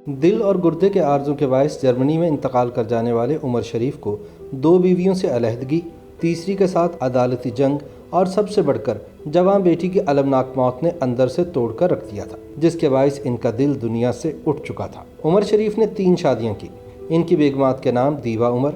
دل اور گردے کے عارضوں کے باعث جرمنی میں انتقال کر جانے والے عمر شریف کو 2 بیویوں سے علیحدگی، تیسری کے ساتھ عدالتی جنگ اور سب سے بڑھ کر جوان بیٹی کی المناک موت نے اندر سے توڑ کر رکھ دیا تھا، جس کے باعث ان کا دل دنیا سے اٹھ چکا تھا۔ عمر شریف نے 3 شادیاں کی۔ ان کی بیگمات کے نام دیبا عمر،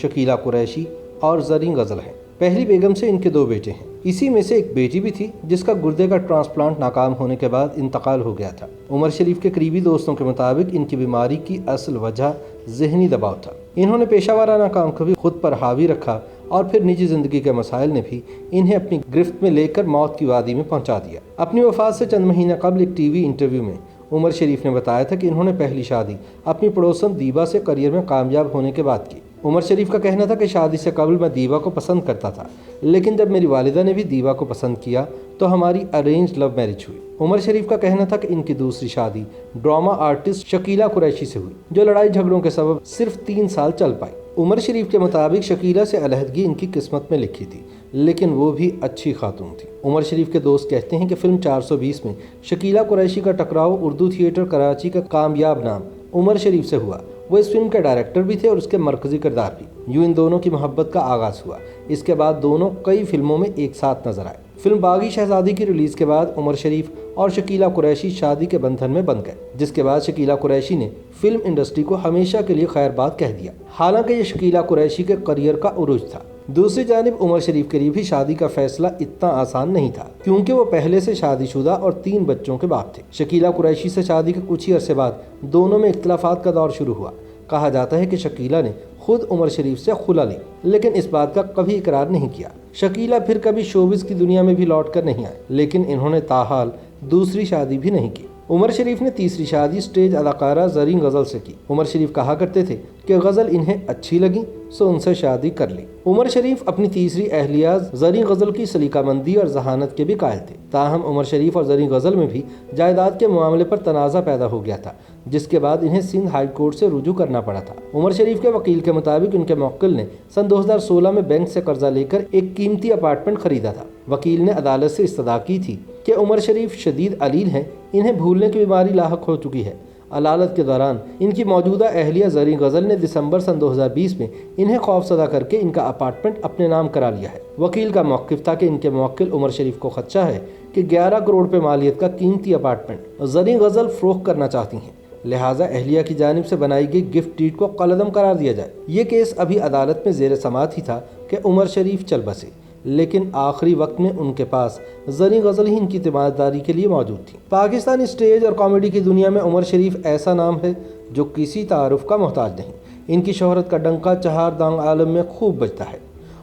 شکیلہ قریشی اور زریں غزل ہیں۔ پہلی بیگم سے ان کے 2 بیٹے ہیں۔ اسی میں سے ایک بیٹی بھی تھی جس کا گردے کا ٹرانسپلانٹ ناکام ہونے کے بعد انتقال ہو گیا تھا۔ عمر شریف کے قریبی دوستوں کے مطابق ان کی بیماری کی اصل وجہ ذہنی دباؤ تھا۔ انہوں نے پیشہ ورانہ کام کو بھی خود پر حاوی رکھا اور پھر نجی زندگی کے مسائل نے بھی انہیں اپنی گرفت میں لے کر موت کی وادی میں پہنچا دیا۔ اپنی وفات سے چند مہینے قبل ایک ٹی وی انٹرویو میں عمر شریف نے بتایا تھا کہ انہوں نے پہلی شادی اپنی پڑوسن دیبا سے کریئر میں کامیاب ہونے کے بعد کی۔ عمر شریف کا کہنا تھا کہ شادی سے قبل میں دیبا کو پسند کرتا تھا، لیکن جب میری والدہ نے بھی دیبا کو پسند کیا تو ہماری ارینج لو میرج ہوئی۔ عمر شریف کا کہنا تھا کہ ان کی دوسری شادی ڈرامہ آرٹسٹ شکیلہ قریشی سے ہوئی، جو لڑائی جھگڑوں کے سبب صرف 3 سال چل پائی۔ عمر شریف کے مطابق شکیلہ سے علیحدگی ان کی قسمت میں لکھی تھی، لیکن وہ بھی اچھی خاتون تھی۔ عمر شریف کے دوست کہتے ہیں کہ فلم 420 میں شکیلہ قریشی کا ٹکراؤ اردو تھیٹر کراچی کا کامیاب نام عمر شریف سے ہوا۔ وہ اس فلم کے ڈائریکٹر بھی تھے اور اس کے مرکزی کردار بھی۔ یوں ان دونوں کی محبت کا آغاز ہوا۔ اس کے بعد دونوں کئی فلموں میں ایک ساتھ نظر آئے۔ فلم باغی شہزادی کی ریلیز کے بعد عمر شریف اور شکیلہ قریشی شادی کے بندھن میں بندھ گئے، جس کے بعد شکیلہ قریشی نے فلم انڈسٹری کو ہمیشہ کے لیے خیر بات کہہ دیا۔ حالانکہ یہ شکیلہ قریشی کے کریئر کا عروج تھا۔ دوسری جانب عمر شریف کے لیے بھی شادی کا فیصلہ اتنا آسان نہیں تھا، کیونکہ وہ پہلے سے شادی شدہ اور 3 بچوں کے باپ تھے۔ شکیلہ قریشی سے شادی کے کچھ ہی عرصے بعد دونوں میں اختلافات کا دور شروع ہوا۔ کہا جاتا ہے کہ شکیلہ نے خود عمر شریف سے خلا لی، لیکن اس بات کا کبھی اقرار نہیں کیا۔ شکیلہ پھر کبھی شوبز کی دنیا میں بھی لوٹ کر نہیں آئے، لیکن انہوں نے تاحال دوسری شادی بھی نہیں کی۔ عمر شریف نے تیسری شادی اسٹیج اداکارہ زریں غزل سے کی۔ عمر شریف کہا کرتے تھے کہ غزل انہیں اچھی لگی سو ان سے شادی کر لی۔ عمر شریف اپنی تیسری اہلیہ زریں غزل کی سلیقہ مندی اور ذہانت کے بھی قائل تھے۔ تاہم عمر شریف اور زریں غزل میں بھی جائیداد کے معاملے پر تنازع پیدا ہو گیا تھا، جس کے بعد انہیں سندھ ہائی کورٹ سے رجوع کرنا پڑا تھا۔ عمر شریف کے وکیل کے مطابق ان کے موکل نے سن 2016 میں بینک سے قرضہ لے کر ایک قیمتی اپارٹمنٹ خریدا تھا۔ وکیل نے عدالت سے استدعا کی تھی کہ عمر شریف شدید علیل ہیں، انہیں بھولنے کی بیماری لاحق ہو چکی ہے۔ عدالت کے دوران ان کی موجودہ اہلیہ زریں غزل نے دسمبر سن 2020 میں انہیں خوفزدہ کر کے ان کا اپارٹمنٹ اپنے نام کرا لیا ہے۔ وکیل کا موقف تھا کہ ان کے موکل عمر شریف کو خدشہ ہے کہ 11 کروڑ روپے مالیت کا قیمتی اپارٹمنٹ زریں غزل فروخت کرنا چاہتی ہیں، لہٰذا اہلیہ کی جانب سے بنائی گئی گفٹ ڈیڈ کو قلعدم قرار دیا جائے۔ یہ کیس ابھی عدالت میں زیر سماعت ہی تھا کہ عمر شریف چل بسے، لیکن آخری وقت میں ان کے پاس زریں غزل ہی ان کی تیمارداری کے لیے موجود تھی۔ پاکستانی اسٹیج اور کامیڈی کی دنیا میں عمر شریف ایسا نام ہے جو کسی تعارف کا محتاج نہیں۔ ان کی شہرت کا ڈنکا 4 دانگ عالم میں خوب بجتا ہے۔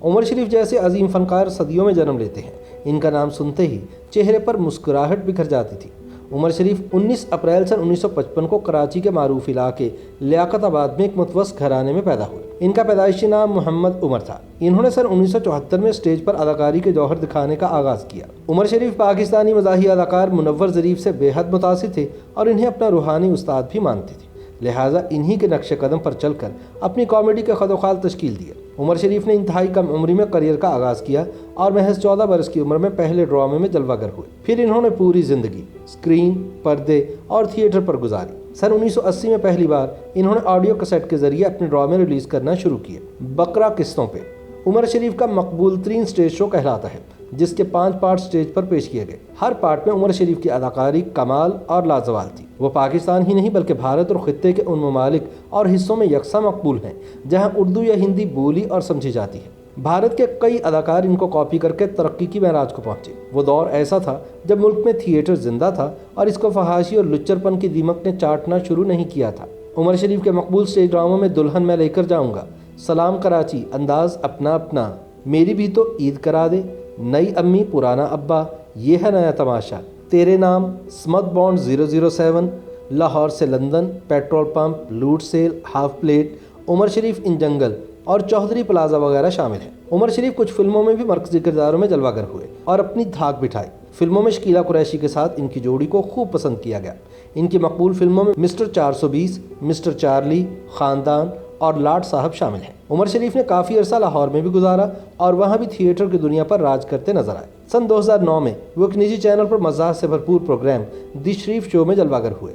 عمر شریف جیسے عظیم فنکار صدیوں میں جنم لیتے ہیں، ان کا نام سنتے ہی چہرے پر مسکراہٹ بکھر جاتی تھی۔ عمر شریف 19 اپریل سن 1955 کو کراچی کے معروف علاقے لیاقت آباد میں ایک متوسط گھرانے میں پیدا ہوئے۔ ان کا پیدائشی نام محمد عمر تھا۔ انہوں نے سن 1974 میں اسٹیج پر اداکاری کے جوہر دکھانے کا آغاز کیا۔ عمر شریف پاکستانی مزاحیہ اداکار منور ظریف سے بے حد متاثر تھے اور انہیں اپنا روحانی استاد بھی مانتے تھے، لہٰذا انہی کے نقش قدم پر چل کر اپنی کامیڈی کا خد و خال تشکیل دیا۔ عمر شریف نے انتہائی کم عمری میں کریئر کا آغاز کیا اور محض 14 برس کی عمر میں پہلے ڈرامے میں جلوہ گر ہوئے۔ پھر انہوں نے پوری زندگی اسکرین، پردے اور تھیٹر پر گزاری۔ سن 1980 میں پہلی بار انہوں نے آڈیو کیسٹ کے ذریعے اپنے ڈرامے ریلیز کرنا شروع کیے۔ بقرہ قسطوں پہ عمر شریف کا مقبول ترین اسٹیج شو کہلاتا ہے، جس کے 5 پارٹ اسٹیج پر پیش کیے گئے۔ ہر پارٹ میں عمر شریف کی اداکاری کمال اور لازوال تھی۔ وہ پاکستان ہی نہیں بلکہ بھارت اور خطے کے ان ممالک اور حصوں میں یکساں مقبول ہیں جہاں اردو یا ہندی بولی اور سمجھی جاتی ہے۔ بھارت کے کئی اداکار ان کو کاپی کر کے ترقی کی معراج کو پہنچے۔ وہ دور ایسا تھا جب ملک میں تھیٹر زندہ تھا اور اس کو فحاشی اور لچر پن کی دیمک نے چاٹنا شروع نہیں کیا تھا۔ عمر شریف کے مقبول اسٹیج ڈراموں میں دلہن میں لے کر جاؤں گا، سلام کراچی، انداز اپنا اپنا، میری بھی تو عید کرا دے، نئی امی پرانا ابا، یہ ہے نیا تماشا، تیرے نام، سمت بانڈ 007، لاہور سے لندن، پیٹرول پمپ، لوٹ سیل، ہاف پلیٹ، عمر شریف ان جنگل اور چودھری پلازا وغیرہ شامل ہیں۔ عمر شریف کچھ فلموں میں بھی مرکزی کرداروں میں جلوہ گر ہوئے اور اپنی دھاک بٹھائی۔ فلموں میں شکیلہ قریشی کے ساتھ ان کی جوڑی کو خوب پسند کیا گیا۔ ان کی مقبول فلموں میں مسٹر 420، مسٹر چارلی، خاندان اور لاٹ صاحب شامل ہیں۔ عمر شریف نے کافی عرصہ لاہور میں بھی گزارا اور وہاں بھی تھیٹر کی دنیا پر راج کرتے نظر آئے۔ سن 2009 میں وہ ایک نجی چینل پر مزاح سے بھرپور پروگرام دی شریف شو میں جلوہ گر ہوئے